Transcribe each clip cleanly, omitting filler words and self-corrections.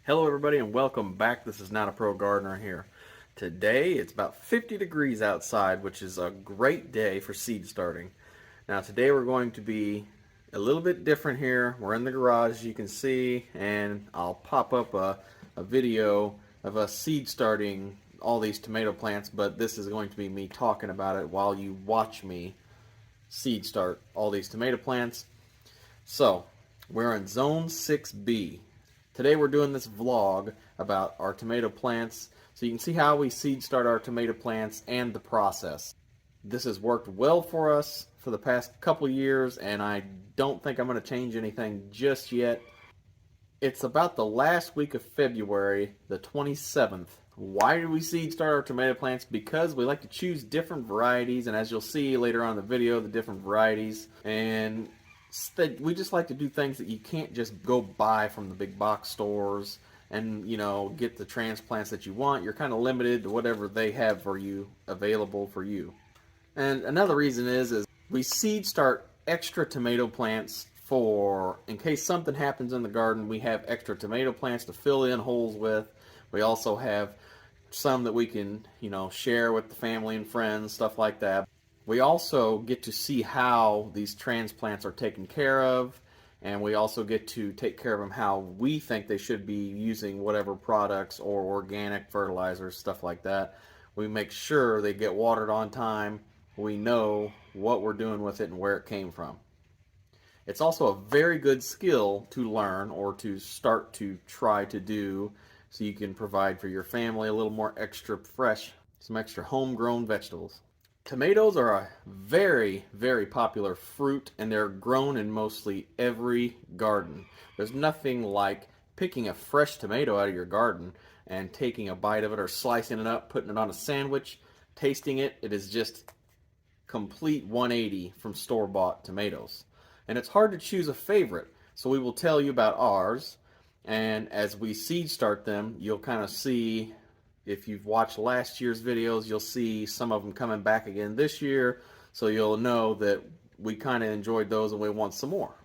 Hello everybody and welcome back. This is Not a Pro Gardener here. Today it's about 50 degrees outside, which is a great day for seed starting. Now today we're going to be a little bit different here. We're in the garage, as you can see, and I'll pop up a video of us seed starting all these tomato plants, but this is going to be me talking about it while you watch me seed start all these tomato plants. So we're in zone 6B. Today we're doing this vlog about our tomato plants so you can see how we seed start our tomato plants and the process. This has worked well for us for the past couple years, and I don't think I'm going to change anything just yet. It's about the last week of February, the 27th. Why do we seed start our tomato plants? Because we like to choose different varieties, and as you'll see later on in the video, the different varieties, and we just like to do things that you can't just go buy from the big box stores and, get the transplants that you want. You're kind of limited to whatever they have for you, available for you. And another reason is we seed start extra tomato plants for, in case something happens in the garden, we have extra tomato plants to fill in holes with. We also have some that we can, share with the family and friends, stuff like that. We also get to see how these transplants are taken care of, and we also get to take care of them how we think they should be using whatever products or organic fertilizers, stuff like that. We make sure they get watered on time. We know what we're doing with it and where it came from. It's also a very good skill to learn or to start to try to do so you can provide for your family a little more extra fresh, some extra homegrown vegetables. Tomatoes are a very, very popular fruit, and they're grown in mostly every garden. There's nothing like picking a fresh tomato out of your garden and taking a bite of it or slicing it up, putting it on a sandwich, tasting it. It is just complete 180 from store-bought tomatoes. And it's hard to choose a favorite, so we will tell you about ours, and as we seed start them, you'll kind of see. If you've watched last year's videos, you'll see some of them coming back again this year, so you'll know that we kind of enjoyed those and we want some more.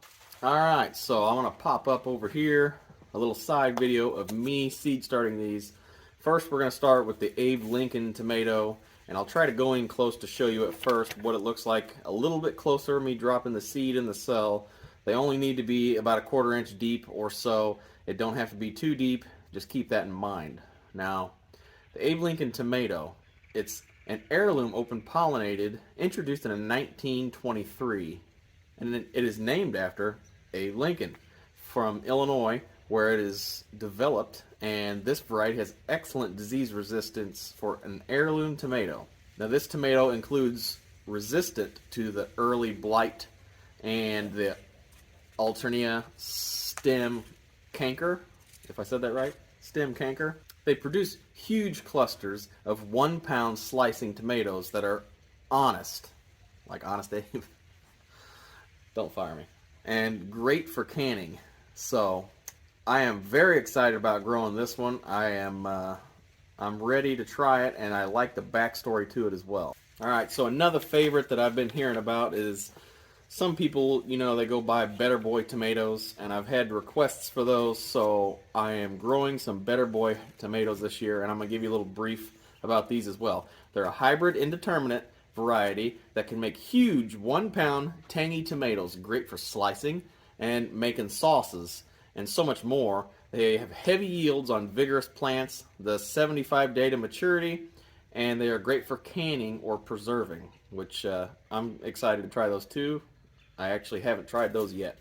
Alright, so I'm going to pop up over here a little side video of me seed starting these. First, we're going to start with the Abe Lincoln tomato, and I'll try to go in close to show you at first what it looks like a little bit closer, me dropping the seed in the cell. They only need to be about a 1/4 inch deep or so. It don't have to be too deep, just keep that in mind. Now, the Abe Lincoln tomato, it's an heirloom open pollinated, introduced in 1923, and it is named after Abe Lincoln from Illinois, where it is developed, and this variety has excellent disease resistance for an heirloom tomato. Now this tomato includes resistant to the early blight and the Alternaria stem canker, if I said that right, stem canker. They produce huge clusters of 1 pound slicing tomatoes that are honest, like Honest Dave. Don't fire me. And great for canning. So I am very excited about growing this one. I'm ready to try it, and I like the backstory to it as well. Alright, so another favorite that I've been hearing about is some people, they go buy Better Boy tomatoes, and I've had requests for those, so I am growing some Better Boy tomatoes this year, and I'm going to give you a little brief about these as well. They're a hybrid indeterminate variety that can make huge 1 pound tangy tomatoes, great for slicing and making sauces, and so much more. They have heavy yields on vigorous plants, the 75-day to maturity, and they are great for canning or preserving, which I'm excited to try those too. I actually haven't tried those yet.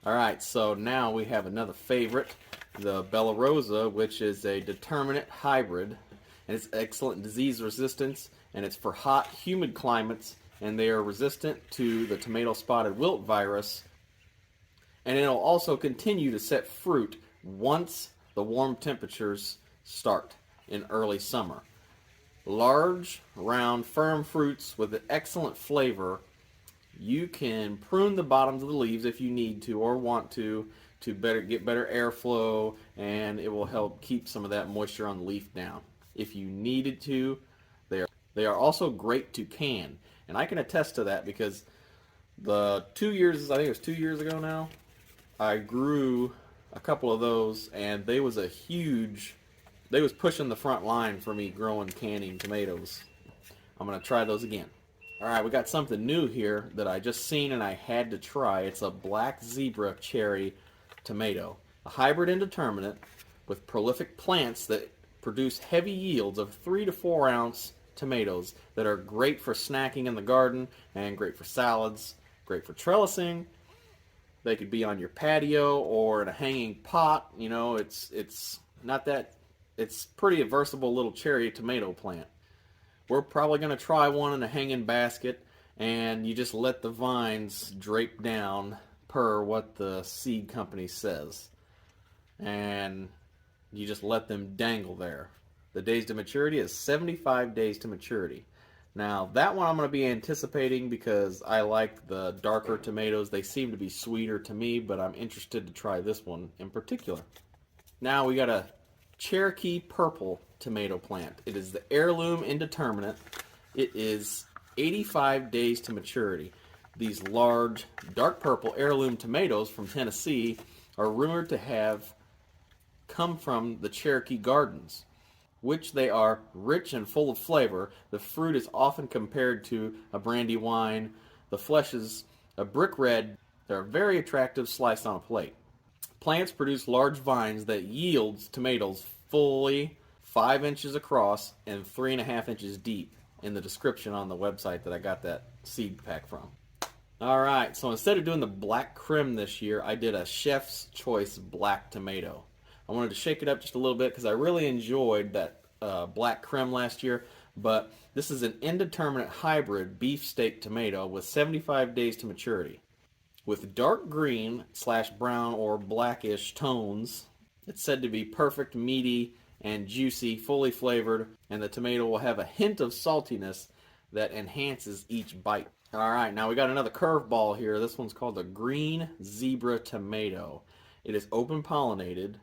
Alright, so now we have another favorite, the Bella Rosa, which is a determinate hybrid, and it's excellent disease resistance, and it's for hot, humid climates, and they are resistant to the tomato spotted wilt virus, and it'll also continue to set fruit once the warm temperatures start in early summer. Large, round, firm fruits with an excellent flavor. You can prune the bottoms of the leaves if you need to or want to get better airflow, and it will help keep some of that moisture on the leaf down. If you needed to, they are also great to can, and I can attest to that because I think it was 2 years ago now, I grew a couple of those, and they was pushing the front line for me growing canning tomatoes. I'm going to try those again. All right, we got something new here that I just seen and I had to try. It's a black zebra cherry tomato, a hybrid indeterminate with prolific plants that produce heavy yields of 3 to 4 ounce tomatoes that are great for snacking in the garden and great for salads, great for trellising. They could be on your patio or in a hanging pot. You know, it's pretty a versatile little cherry tomato plant. We're probably going to try one in a hanging basket, and you just let the vines drape down per what the seed company says. And you just let them dangle there. The days to maturity is 75 days to maturity. Now, that one I'm going to be anticipating because I like the darker tomatoes. They seem to be sweeter to me, but I'm interested to try this one in particular. Now we got a Cherokee purple tomato plant. It is the heirloom indeterminate. It is 85 days to maturity. These large, dark purple heirloom tomatoes from Tennessee are rumored to have come from the Cherokee Gardens, which they are rich and full of flavor. The fruit is often compared to a brandy wine. The flesh is a brick red. They're very attractive sliced on a plate. Plants produce large vines that yields tomatoes fully 5 inches across and 3.5 inches deep in the description on the website that I got that seed pack from. Alright, so instead of doing the black creme this year, I did a Chef's Choice black tomato. I wanted to shake it up just a little bit because I really enjoyed that black creme last year, but this is an indeterminate hybrid beefsteak tomato with 75 days to maturity. With dark green / brown or blackish tones, it's said to be perfect, meaty, and juicy, fully flavored, and the tomato will have a hint of saltiness that enhances each bite. Alright, now we got another curveball here. This one's called the Green Zebra Tomato. It is open pollinated,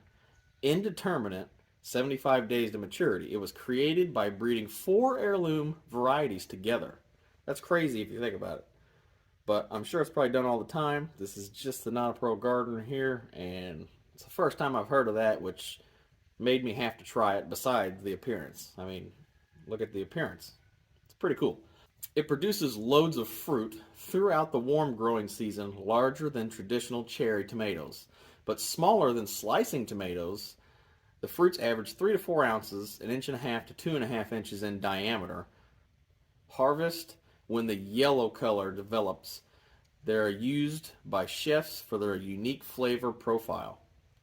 indeterminate, 75 days to maturity. It was created by breeding 4 heirloom varieties together. That's crazy if you think about it. But I'm sure it's probably done all the time. This is just the Not a Pro Gardener here, and it's the first time I've heard of that, which made me have to try it besides the appearance. I mean, look at the appearance. It's pretty cool. It produces loads of fruit throughout the warm growing season, larger than traditional cherry tomatoes, but smaller than slicing tomatoes. The fruits average 3 to 4 ounces, 1.5 to 2.5 inches in diameter. Harvest when the yellow color develops. They are used by chefs for their unique flavor profile,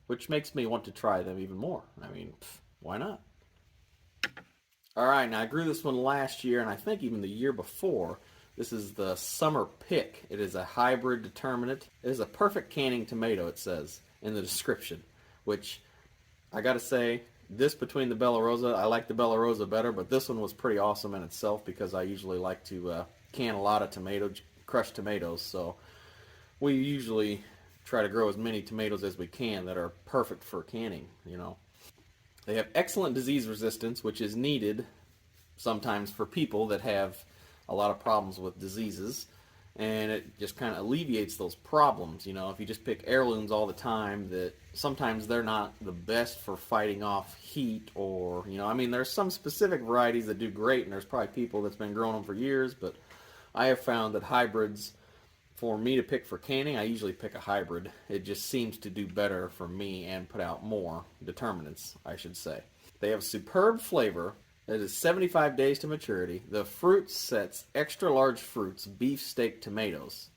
which makes me want to try them even more. I mean, why not? Alright, now I grew this one last year, and I think even the year before. This is the Summer Pick. It is a hybrid determinate. It is a perfect canning tomato, it says in the description, which I gotta say, this between the Bella Rosa, I like the Bella Rosa better, but this one was pretty awesome in itself because I usually like to can a lot of crushed tomatoes, so we usually try to grow as many tomatoes as we can that are perfect for canning, you know. They have excellent disease resistance, which is needed sometimes for people that have a lot of problems with diseases, and it just kind of alleviates those problems. You know, if you just pick heirlooms all the time, that sometimes they're not the best for fighting off heat, or, you know, I mean, there's some specific varieties that do great, and there's probably people that's been growing them for years, but I have found that hybrids, for me to pick for canning, I usually pick a hybrid. It just seems to do better for me and put out more determinants, I should say. They have superb flavor. It is 75 days to maturity. The fruit sets extra large fruits, beefsteak tomatoes.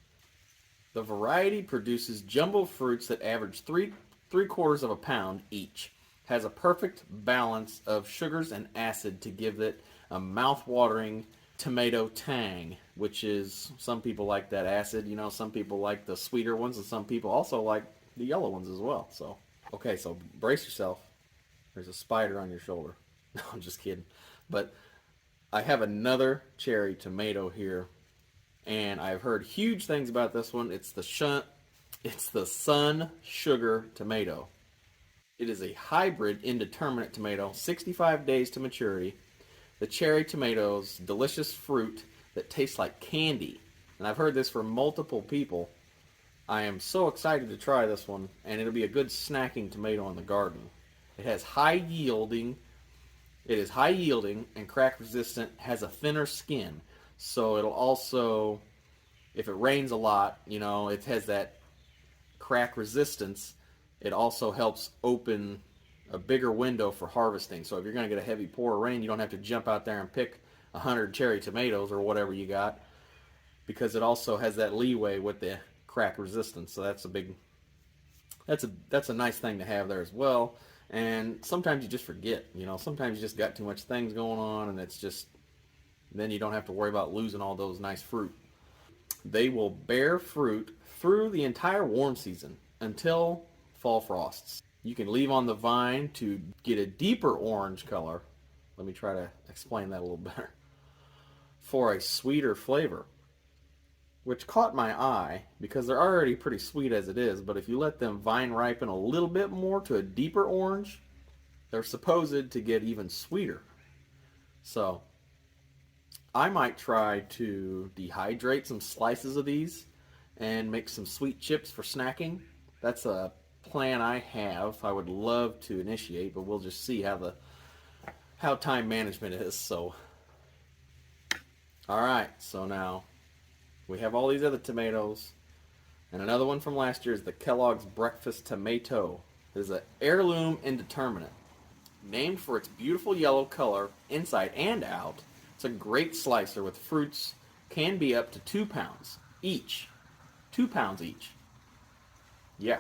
The variety produces jumbo fruits that average 3/4 of a pound each. Has a perfect balance of sugars and acid to give it a mouth-watering tomato tang, which is, some people like that acid, you know, some people like the sweeter ones, and some people also like the yellow ones as well. So, okay, so brace yourself. There's a spider on your shoulder. No, I'm just kidding. But I have another cherry tomato here, and I've heard huge things about this one. It's the Sun Sugar tomato. It is a hybrid indeterminate tomato, 65 days to maturity. The cherry tomatoes, delicious fruit that tastes like candy. And I've heard this from multiple people. I am so excited to try this one, and it'll be a good snacking tomato in the garden. It has high yielding. It is high yielding and crack resistant. Has a thinner skin, so it'll also, if it rains a lot, it has that crack resistance. It also helps open a bigger window for harvesting. So if you're going to get a heavy pour of rain, you don't have to jump out there and pick 100 cherry tomatoes or whatever you got, because it also has that leeway with the crack resistance. So that's a nice thing to have there as well. And sometimes you just forget, sometimes you just got too much things going on, and it's just, then you don't have to worry about losing all those nice fruit. They will bear fruit through the entire warm season until fall frosts. You can leave on the vine to get a deeper orange color. Let me try to explain that a little better. For a sweeter flavor, which caught my eye because they're already pretty sweet as it is, but if you let them vine ripen a little bit more to a deeper orange, they're supposed to get even sweeter. So I might try to dehydrate some slices of these and make some sweet chips for snacking. That's a plan I have. I would love to initiate, but we'll just see how time management is. So, all right. So now we have all these other tomatoes, and another one from last year is the Kellogg's Breakfast Tomato. It is an heirloom indeterminate, named for its beautiful yellow color inside and out. It's a great slicer with fruits, can be up to 2 pounds each. 2 pounds each. Yeah.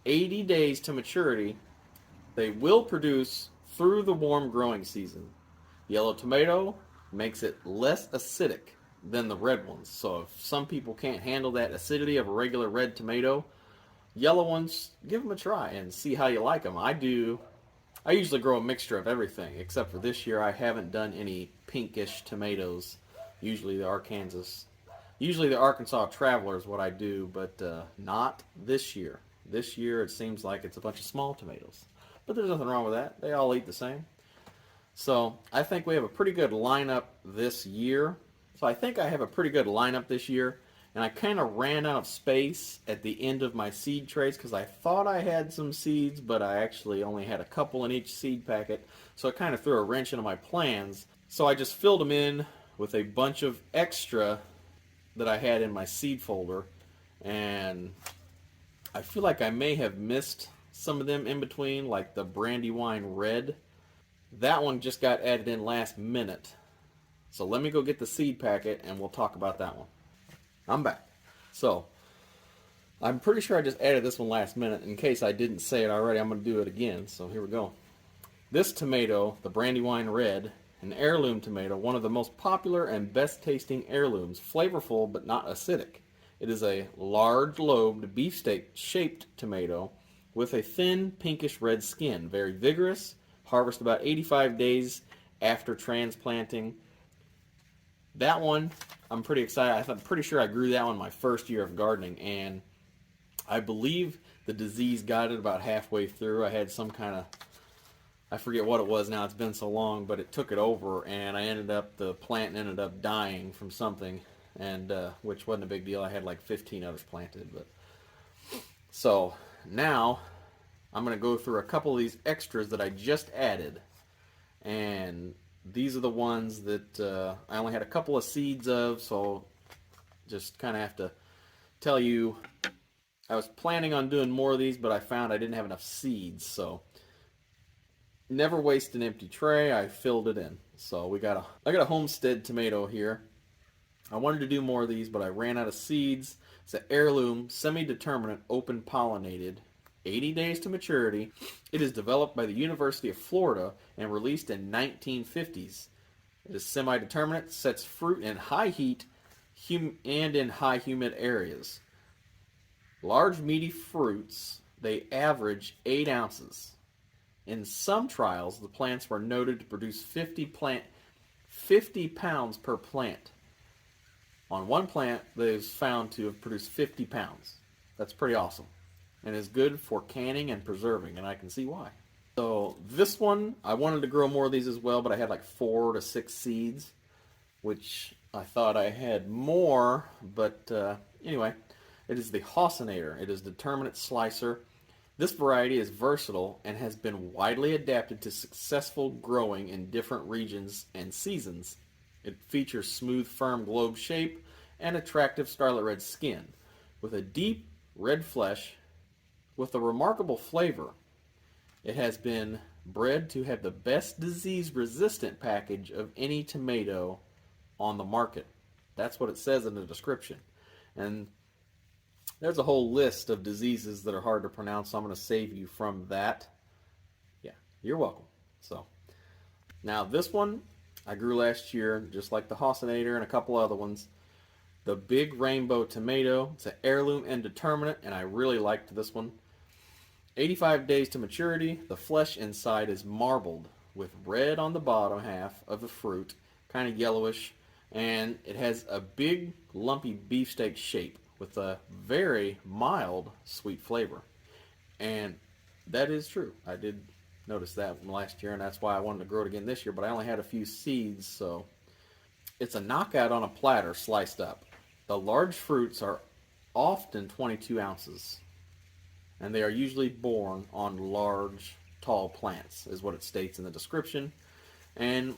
80 days to maturity. They will produce through the warm growing season. Yellow tomato makes it less acidic than the red ones. So if some people can't handle that acidity of a regular red tomato, yellow ones, give them a try and see how you like them. I do. I usually grow a mixture of everything, except for this year I haven't done any pinkish tomatoes. Usually the Arkansas Traveler is what I do, but not this year. This year it seems like it's a bunch of small tomatoes. But there's nothing wrong with that. They all eat the same. So I think we have a pretty good lineup this year. And I kind of ran out of space at the end of my seed trays because I thought I had some seeds, but I actually only had a couple in each seed packet. So it kind of threw a wrench into my plans. So I just filled them in with a bunch of extra that I had in my seed folder. And I feel like I may have missed some of them in between, like the Brandywine Red. That one just got added in last minute. So let me go get the seed packet and we'll talk about that one. I'm back. So, I'm pretty sure I just added this one last minute. In case I didn't say it already, I'm going to do it again. So here we go. This tomato, the Brandywine Red, an heirloom tomato, one of the most popular and best tasting heirlooms, flavorful but not acidic. It is a large lobed beefsteak shaped tomato with a thin pinkish red skin, very vigorous, harvest about 85 days after transplanting. That one, I'm pretty excited. I'm pretty sure I grew that one my first year of gardening, and I believe the disease got it about halfway through. I had some kind of, I forget what it was now, it's been so long, but it took it over, and the plant ended up dying from something, and which wasn't a big deal. I had like 15 others planted. But so now I'm going to go through a couple of these extras that I just added, and these are the ones that I only had a couple of seeds of, so just kind of have to tell you, I was planning on doing more of these, but I found I didn't have enough seeds, so never waste an empty tray. I filled it in. So I got a Homestead tomato here. I wanted to do more of these, but I ran out of seeds. It's an heirloom, semi-determinate, open pollinated, 80 days to maturity. It is developed by the University of Florida and released in 1950s. It is semi-determinate, sets fruit in high heat and in high humid areas. Large meaty fruits, they average 8 ounces. In some trials, the plants were noted to produce 50 pounds per plant. On one plant, they was found to have produced 50 pounds. That's pretty awesome. And is good for canning and preserving, and I can see why. So this one, I wanted to grow more of these as well, but I had like 4 to 6 seeds, which I thought I had more, but anyway, It is the Hausenator. It is Determinate Slicer. This variety is versatile and has been widely adapted to successful growing in different regions and seasons. It features smooth, firm globe shape and attractive scarlet red skin, with a deep red flesh with a remarkable flavor. It has been bred to have the best disease resistant package of any tomato on the market. That's what it says in the description. And there's a whole list of diseases that are hard to pronounce, so I'm going to save you from that. Yeah, you're welcome. So, now this one I grew last year, just like the Hausenator and a couple other ones. The Big Rainbow Tomato. It's an heirloom indeterminate, and I really liked this one. 85 days to maturity. The flesh inside is marbled with red on the bottom half of the fruit, kind of yellowish, and it has a big lumpy beefsteak shape with a very mild sweet flavor. And that is true. I did notice that from last year, and that's why I wanted to grow it again this year, but I only had a few seeds, so it's a knockout on a platter sliced up. The large fruits are often 22 ounces, and they are usually borne on large, tall plants, is what it states in the description. And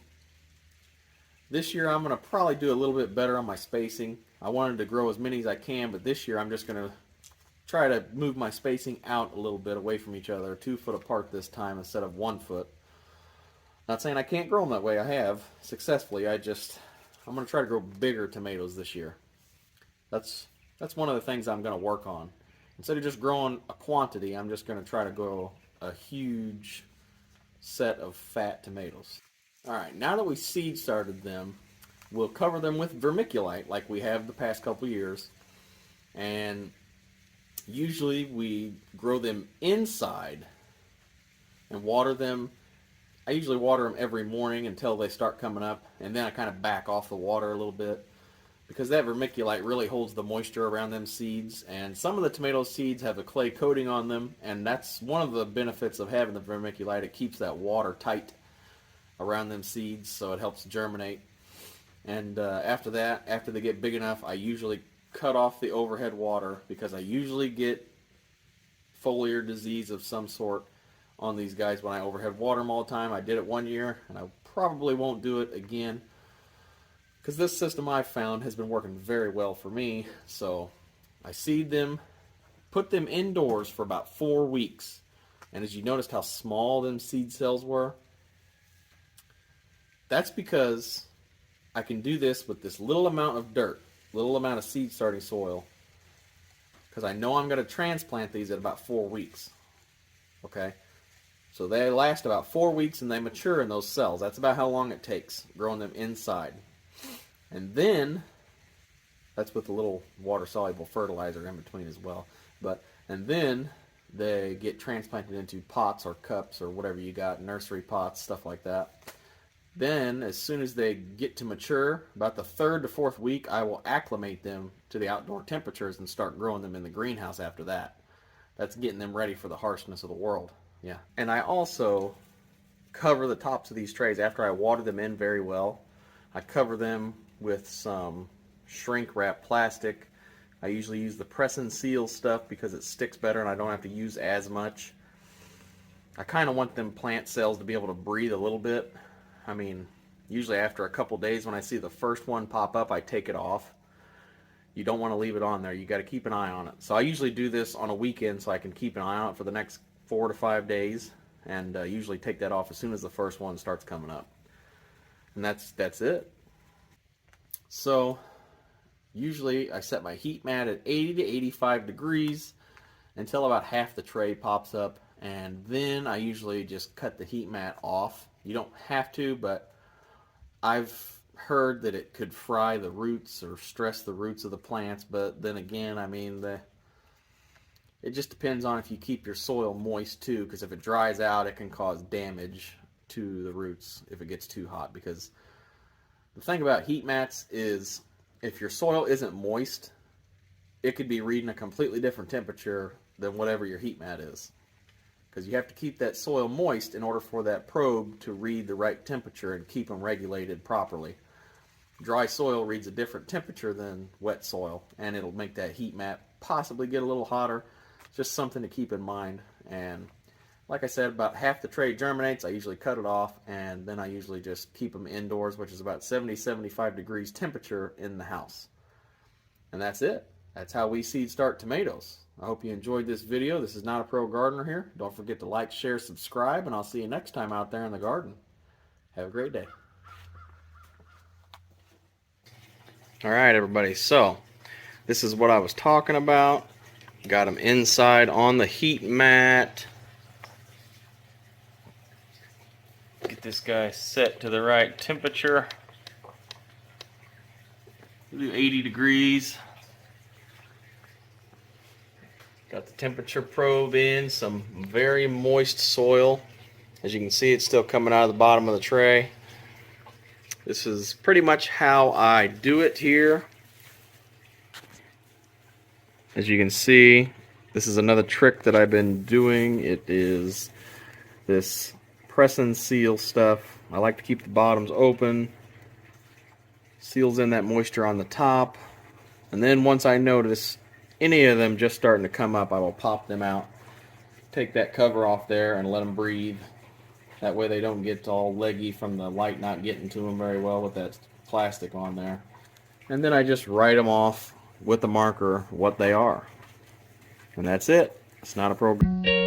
this year I'm going to probably do a little bit better on my spacing. I wanted to grow as many as I can, but this year I'm just going to try to move my spacing out a little bit away from each other, 2 foot apart this time instead of 1 foot. Not saying I can't grow them that way. I have successfully. I'm going to try to grow bigger tomatoes this year. That's one of the things I'm going to work on. Instead of just growing a quantity, I'm just going to try to grow a huge set of fat tomatoes. Alright, now that we seed started them, we'll cover them with vermiculite like we have the past couple years. And usually we grow them inside and water them. I usually water them every morning until they start coming up, and then I kind of back off the water a little bit, because that vermiculite really holds the moisture around them seeds. And some of the tomato seeds have a clay coating on them, and that's one of the benefits of having the vermiculite. It keeps that water tight around them seeds, so it helps germinate. And after that, after they get big enough, I usually cut off the overhead water, because I usually get foliar disease of some sort on these guys when I overhead water them all the time. I did it one year, and I probably won't do it again, because this system I've found has been working very well for me. So I seed them, put them indoors for about 4 weeks, and as you noticed how small them seed cells were, that's because I can do this with this little amount of dirt, little amount of seed starting soil, because I know I'm going to transplant these at about 4 weeks. Okay, so they last about 4 weeks and they mature in those cells. That's about how long it takes growing them inside. And then, that's with a little water-soluble fertilizer in between as well. And then they get transplanted into pots or cups or whatever you got, nursery pots, stuff like that. Then, as soon as they get to mature, about the 3rd to 4th week, I will acclimate them to the outdoor temperatures and start growing them in the greenhouse after that. That's getting them ready for the harshness of the world. Yeah. And I also cover the tops of these trays after I water them in very well. I cover them with some shrink wrap plastic. I usually use the press and seal stuff because it sticks better and I don't have to use as much. I kind of want them plant cells to be able to breathe a little bit. I mean, usually after a couple days when I see the first one pop up, I take it off. You don't want to leave it on there. You got to keep an eye on it. So I usually do this on a weekend so I can keep an eye on it for the next 4 to 5 days, and usually take that off as soon as the first one starts coming up. And that's it. So usually I set my heat mat at 80 to 85 degrees until about half the tray pops up, and then I usually just cut the heat mat off. You don't have to, but I've heard that it could fry the roots or stress the roots of the plants. But then again, I mean, it just depends on if you keep your soil moist too, because if it dries out, it can cause damage to the roots if it gets too hot. Because the thing about heat mats is, if your soil isn't moist, it could be reading a completely different temperature than whatever your heat mat is. Because you have to keep that soil moist in order for that probe to read the right temperature and keep them regulated properly. dry soil reads a different temperature than wet soil, and it'll make that heat mat possibly get a little hotter. Just something to keep in mind. And like I said, about half the tray germinates. I usually cut it off, and then I usually just keep them indoors, which is about 70-75 degrees temperature in the house. And that's it. That's how we seed start tomatoes. I hope you enjoyed this video. This is Not a Pro Gardener here. Don't forget to like, share, subscribe, and I'll see you next time out there in the garden. Have a great day. All right, everybody. So this is what I was talking about. Got them inside on the heat mat. Get this guy set to the right temperature. We'll do 80 degrees. Got the temperature probe in, some very moist soil. As you can see, it's still coming out of the bottom of the tray. This is pretty much how I do it here. As you can see, this is another trick that I've been doing. It is this press and seal stuff. I like to keep the bottoms open. Seals in that moisture on the top. And then once I notice any of them just starting to come up, I will pop them out. Take that cover off there and let them breathe. That way they don't get all leggy from the light not getting to them very well with that plastic on there. And then I just write them off with the marker what they are. And that's it. It's not a program.